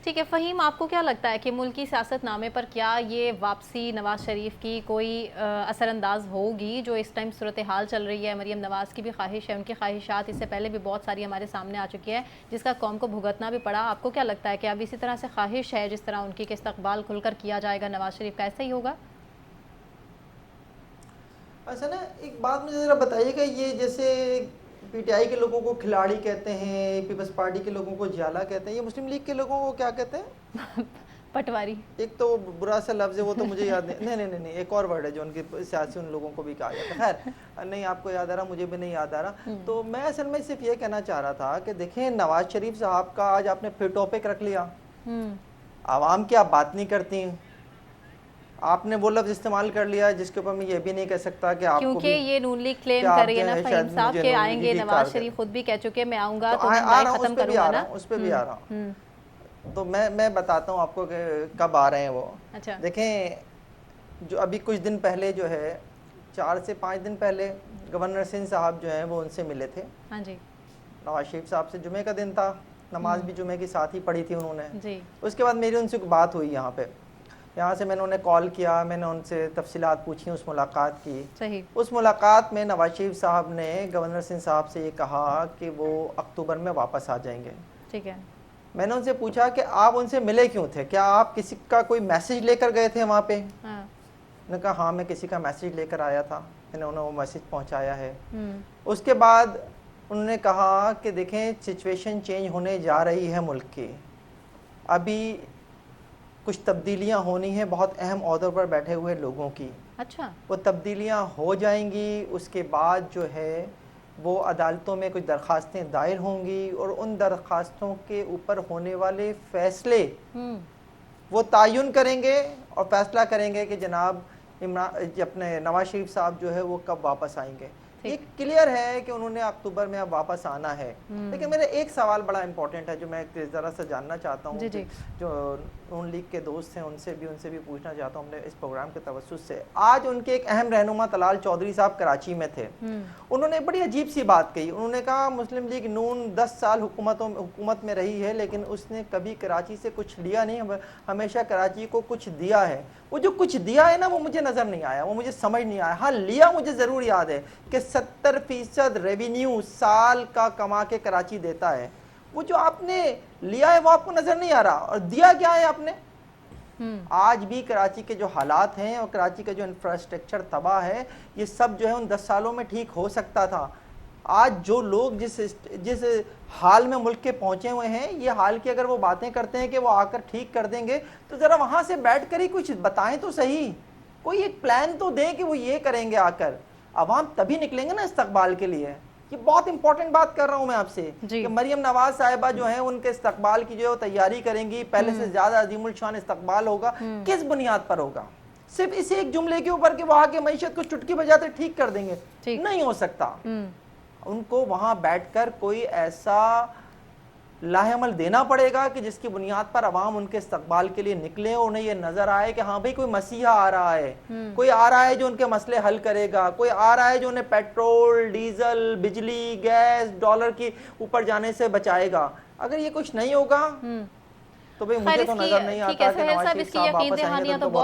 ٹھیک ہے فہیم، آپ کو کیا لگتا ہے کہ ملکی سیاست نامے پر کیا یہ واپسی نواز شریف کی کوئی اثر انداز ہوگی؟ جو اس ٹائم صورتحال چل رہی ہے، مریم نواز کی بھی خواہش ہے، ان کی خواہشات اس سے پہلے بھی بہت ساری ہمارے سامنے آ چکی ہے جس کا قوم کو بھگتنا بھی پڑا. آپ کو کیا لگتا ہے کہ اب اسی طرح سے خواہش ہے جس طرح ان کی کہ استقبال کھل کر کیا جائے گا نواز شریف کا، ایسا ہی ہوگا؟ اچھا نا، ایک بات مجھے ذرا بتائیے کہ یہ جیسے پی ٹی آئی کے لوگوں کو کھلاڑی کہتے ہیں، پیپلز پارٹی کے لوگوں کو جالا کہتے ہیں، یہ مسلم لیگ کے لوگوں کو کیا کہتے ہیں؟ پٹواری. ایک تو برا سا لفظ ہے، وہ تو مجھے یاد نہیں، ایک اور ورڈ ہے جو ان کے سیاسی ان لوگوں کو بھی کہا جاتا ہے. خیر نہیں، آپ کو یاد آ رہا، مجھے بھی نہیں یاد آ رہا. تو میں اصل میں صرف یہ کہنا چاہ رہا تھا کہ دیکھیں نواز شریف صاحب کا آج آپ نے پھر ٹاپک رکھ لیا. عوام کی آپ بات نہیں کرتی ہیں، آپ نے وہ لفظ استعمال کر لیا جس کے اوپر میں یہ بھی نہیں کہہ سکتا کہ آپ کو کیونکہ بھی یہ نون لیگ کہ کلیم کر آپ رہی ہے جو نا ہے فہیم شاید صاحب مجھے کہ نون آئیں لیگی گے، کی نواز کار شریف خود بھی کہہ چکے میں آؤں گا تو تو آ مہنگائی رہا ہوں، ختم کروں گا نا. اس پہ بھی آ رہا ہوں. تو میں بتاتا ہوں آپ کو کہ کب آ رہے ہیں وہ. اچھا. دیکھیں جو ابھی کچھ دن پہلے جو ہے 4 سے 5 دن پہلے گورنر سنگھ صاحب جو ہیں وہ ان سے ملے تھے. ہاں جی. نواز شریف صاحب سے جمعے کا دن تھا، نماز بھی جمعے کی ساتھ ہی پڑھی تھی انہوں نے. جی. اس کے بعد میری ان سے بات ہوئی یہاں سے میں نے انہیں کال کیا، میں نے ان سے تفصیلات پوچھی اس ملاقات کی. صحیح. اس ملاقات میں نواز شریف صاحب نے گورنر سنگھ صاحب سے یہ کہا کہ وہ اکتوبر میں واپس آ جائیں گے. ٹھیک ہے. میں میں نے ان سے پوچھا کہ آپ ان سے ملے کیوں تھے؟ کیا آپ کسی کا کوئی میسج لے کر گئے تھے وہاں پہ؟ انہوں نے کہا ہاں میں کسی کا میسج لے کر آیا تھا، میں نے انہیں وہ میسج پہنچایا ہے. اس کے بعد انہوں نے کہا کہ دیکھیں سچویشن چینج ہونے جا رہی ہے ملک کی، ابھی کچھ تبدیلیاں ہونی ہیں بہت اہم عہدوں پر بیٹھے ہوئے لوگوں کی. اچھا. وہ تبدیلیاں ہو جائیں گی، اس کے بعد جو ہے وہ عدالتوں میں کچھ درخواستیں دائر ہوں گی اور ان درخواستوں کے اوپر ہونے والے فیصلے وہ تعین کریں گے اور فیصلہ کریں گے کہ جناب اپنے نواز شریف صاحب جو ہے وہ کب واپس آئیں گے. یہ کلیئر ہے کہ انہوں نے اکتوبر میں اب واپس آنا ہے. لیکن میرا ایک سوال بڑا امپورٹنٹ ہے جو میں ذرا سا جاننا چاہتا ہوں کہ جو نون لیگ کے دوست ہیں ان سے بھی پوچھنا چاہتا ہوں اپنے اس پروگرام کے توسط سے. آج ان کے ایک اہم رہنما طلال چودھری صاحب کراچی میں تھے. انہوں نے بڑی عجیب سی بات کہی. انہوں نے کہا مسلم لیگ نون 10 سال حکومت میں رہی ہے لیکن اس نے کبھی کراچی سے کچھ لیا نہیں، ہمیشہ کراچی کو کچھ دیا ہے. وہ جو کچھ دیا ہے نا وہ مجھے نظر نہیں آیا، وہ مجھے سمجھ نہیں آیا. ہاں لیا مجھے ضرور یاد ہے کہ 70% ریونیو سال کا کما کے کراچی دیتا ہے. وہ جو آپ نے لیا ہے وہ آپ کو نظر نہیں آ رہا، اور دیا کیا ہے آپ نے. آج بھی کراچی کے جو حالات ہیں اور کراچی کا جو انفراسٹرکچر تباہ ہے یہ سب جو ہے ان 10 سالوں میں ٹھیک ہو سکتا تھا. آج جو لوگ جس حال میں ملک کے پہنچے ہوئے ہیں، یہ حال کی اگر وہ باتیں کرتے ہیں کہ وہ آ کر ٹھیک کر دیں گے تو ذرا وہاں سے بیٹھ کر ہی کچھ بتائیں تو صحیح، کوئی ایک پلان تو دیں کہ وہ یہ کریں گے. آ کر عوام تبھی نکلیں گے نا استقبال کے لیے. یہ بہت امپورٹنٹ بات کر رہا ہوں میں آپ سے کہ مریم نواز صاحبہ جو ہیں ان کے استقبال کی جو تیاری کریں گی، پہلے سے زیادہ عظیم الشان استقبال ہوگا. کس بنیاد پر ہوگا؟ صرف اس ایک جملے کے اوپر کہ وہاں کی معیشت کو چٹکی بجاتے ٹھیک کر دیں گے؟ نہیں ہو سکتا. ان کو وہاں بیٹھ کر کوئی ایسا لاہ عمل دینا پڑے گا کہ جس کی بنیاد پر عوام ان کے استقبال کے لیے نکلے اور انہیں یہ نظر آئے کہ ہاں بھئی کوئی مسیحا آ رہا ہے، کوئی آ رہا ہے جو ان کے مسئلے حل کرے گا، کوئی آ رہا ہے جو انہیں پیٹرول، ڈیزل، بجلی، گیس، ڈالر کی اوپر جانے سے بچائے گا. اگر یہ کچھ نہیں ہوگا تو بھئی مجھے تو نظر نہیں ٹھیک ہے آتا کہ سہیل نواز صاحب، اس شریف کی صاحب یقین واپس آئیں گے تو دہانیاں ان تو کو بہت